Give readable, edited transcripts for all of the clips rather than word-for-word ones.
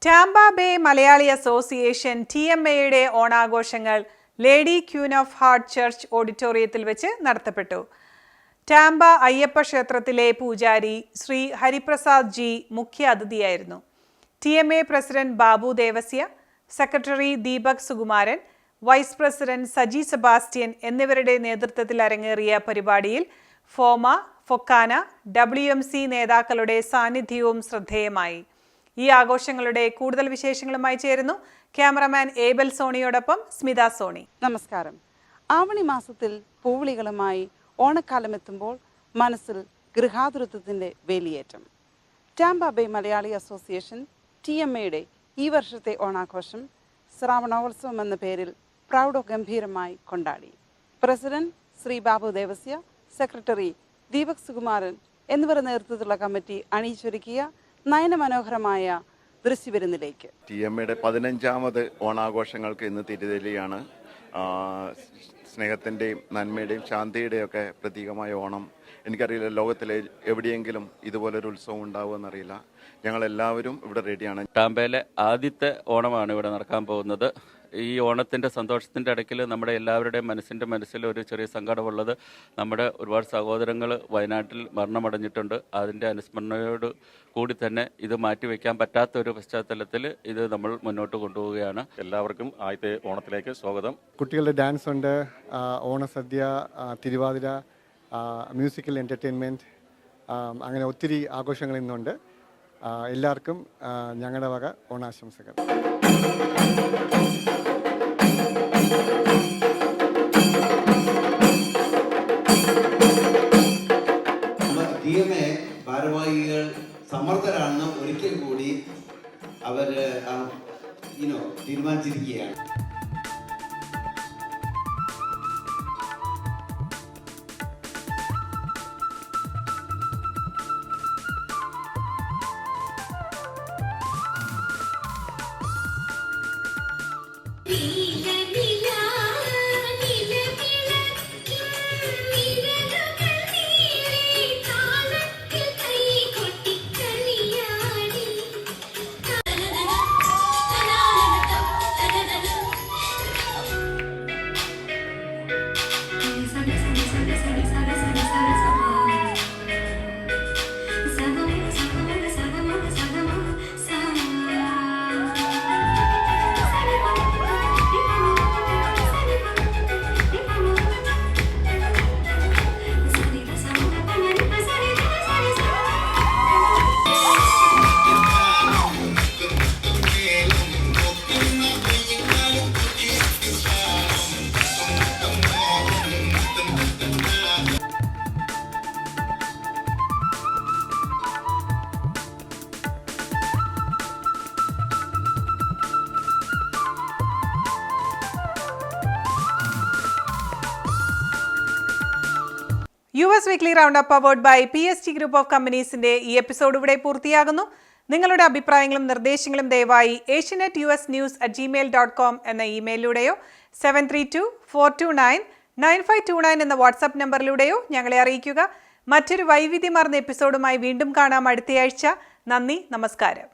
Tampa Bay Malayali association TMAയുടെ ഓണാഘോഷങ്ങൾ lady queen of heart church ഓഡിറ്റോറിയത്തിൽ വെച്ച് നടത്തപ്പെട്ടു. ടാമ്പ അയ്യപ്പ ക്ഷേത്രത്തിലെ പൂജാരി ശ്രീ ഹരിപ്രസാദ് ജി മുഖ്യ അതിഥിയായിരുന്നു. TMA president Babu Devasia, secretary Deepak Sukumaran, vice president Saji Sebastian എന്നിവരുടെ നേതൃത്വത്തിൽ അരങ്ങേറിയ പരിപാടിയിൽ ഫോമ, ഫൊക്കാന, WMC നേതാക്കളുടെ സാന്നിധ്യവും ശ്രദ്ധേയമായി. ഈ ആഘോഷങ്ങളുടെ കൂടുതൽ വിശേഷങ്ങളുമായി ചേരുന്നു ക്യാമറമാൻ ഏബൽ സോണിയോടൊപ്പം സ്മിത സോണി. നമസ്കാരം. ആവണി മാസത്തിൽ പൂവിളികളുമായി ഓണക്കാലമെത്തുമ്പോൾ മനസ്സിൽ ഗൃഹാതുരത്വത്തിൻ്റെ വേലിയേറ്റം. ടാമ്പ ബേ മലയാളി അസോസിയേഷൻ TMAയുടെ ഈ വർഷത്തെ ഓണാഘോഷം ശ്രാവണോത്സവം എന്ന പേരിൽ പ്രൗഢഗംഭീരമായി കൊണ്ടാടി. പ്രസിഡന്റ് ശ്രീ ബാബു ദേവസ്യ, സെക്രട്ടറി ദീപക് സുകുമാരൻ എന്നിവരുടെ നേതൃത്വത്തിലുള്ള കമ്മിറ്റി അണിയിച്ചൊരുക്കിയ നയനമനോഹരമായ ദൃശ്യവിരുന്നിലേക്ക്. TMAയുടെ 15ാമത് ഓണാഘോഷങ്ങൾക്ക് ഇന്ന് തിരുതെല്ലിയാണ്. സ്നേഹത്തിൻ്റെയും നന്മയുടെയും ശാന്തിയുടെയും ഒക്കെ പ്രതീകമായ ഓണം. എനിക്കറിയില്ല ലോകത്തിലെ എവിടെയെങ്കിലും ഇതുപോലൊരു ഉത്സവം ഉണ്ടാവുമെന്നറിയില്ല. ഞങ്ങളെല്ലാവരും ഇവിടെ റെഡിയാണ്. ടാമ്പയിലെ ആദ്യത്തെ ഓണമാണ് ഇവിടെ നടക്കാൻ പോകുന്നത്. ഈ ഓണത്തിൻ്റെ സന്തോഷത്തിൻ്റെ ഇടയ്ക്കിൽ നമ്മുടെ എല്ലാവരുടെയും മനസ്സിൽ ഒരു ചെറിയ സങ്കടമുള്ളത്, നമ്മുടെ ഒരുപാട് സഹോദരങ്ങൾ വയനാട്ടിൽ മരണമടഞ്ഞിട്ടുണ്ട്. അതിൻ്റെ അനുസ്മരണയോട് കൂടി തന്നെ ഇത് മാറ്റിവെക്കാൻ പറ്റാത്തൊരു പശ്ചാത്തലത്തിൽ ഇത് നമ്മൾ മുന്നോട്ട് കൊണ്ടുപോവുകയാണ്. എല്ലാവർക്കും ആദ്യത്തെ ഓണത്തിലേക്ക് സ്വാഗതം. കുട്ടികളുടെ ഡാൻസ് ഉണ്ട്, ഓണസദ്യ, തിരുവാതിര, മ്യൂസിക്കൽ എൻ്റർടൈൻമെൻറ്റ്, അങ്ങനെ ഒത്തിരി ആഘോഷങ്ങൾ ഇന്നുണ്ട്. എല്ലാവർക്കും ഞങ്ങളുടെ വക ഓണാശംസകൾ. TMA ഭാരവാഹികൾ സമർത്ഥരാണെന്ന് ഒരിക്കൽ കൂടി അവർ തീരുമാനിച്ചിരിക്കുകയാണ്. US weekly round up award by PSG group of കമ്പനീസിന്റെ ഈ എപ്പിസോഡ് ഇവിടെ പൂർത്തിയാകുന്നു. നിങ്ങളുടെ അഭിപ്രായങ്ങളും നിർദ്ദേശങ്ങളും ദയവായി asianetnews@gmail.com എന്ന ഇമെയിലിലൂടെയോ 7324299529 എന്ന വാട്സാപ്പ് നമ്പറിലൂടെയോ ഞങ്ങളെ അറിയിക്കുക. മറ്റൊരു വൈവിധ്യമാർന്ന എപ്പിസോഡുമായി വീണ്ടും കാണാം അടുത്തയാഴ്ച. നന്ദി, നമസ്കാരം.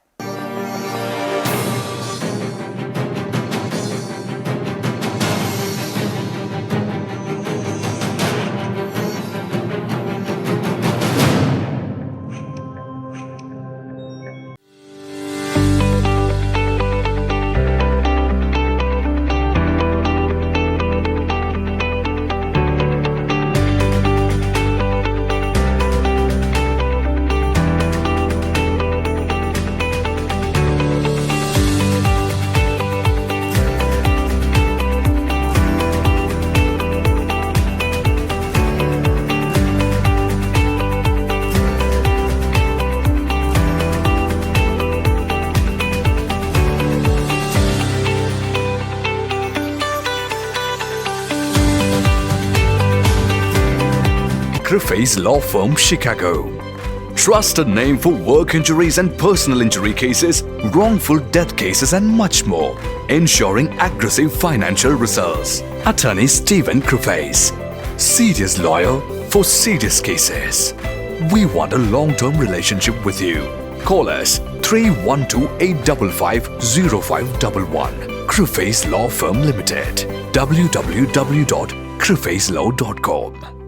Crufey's Law Firm, Chicago. Trusted name for work injuries and personal injury cases, wrongful death cases and much more. Ensuring aggressive financial results. Attorney Stephen Crufey's. Serious lawyer for serious cases. We want a long-term relationship with you. Call us 312-855-0511. Criface Law Firm Limited. www.crifacelaw.com.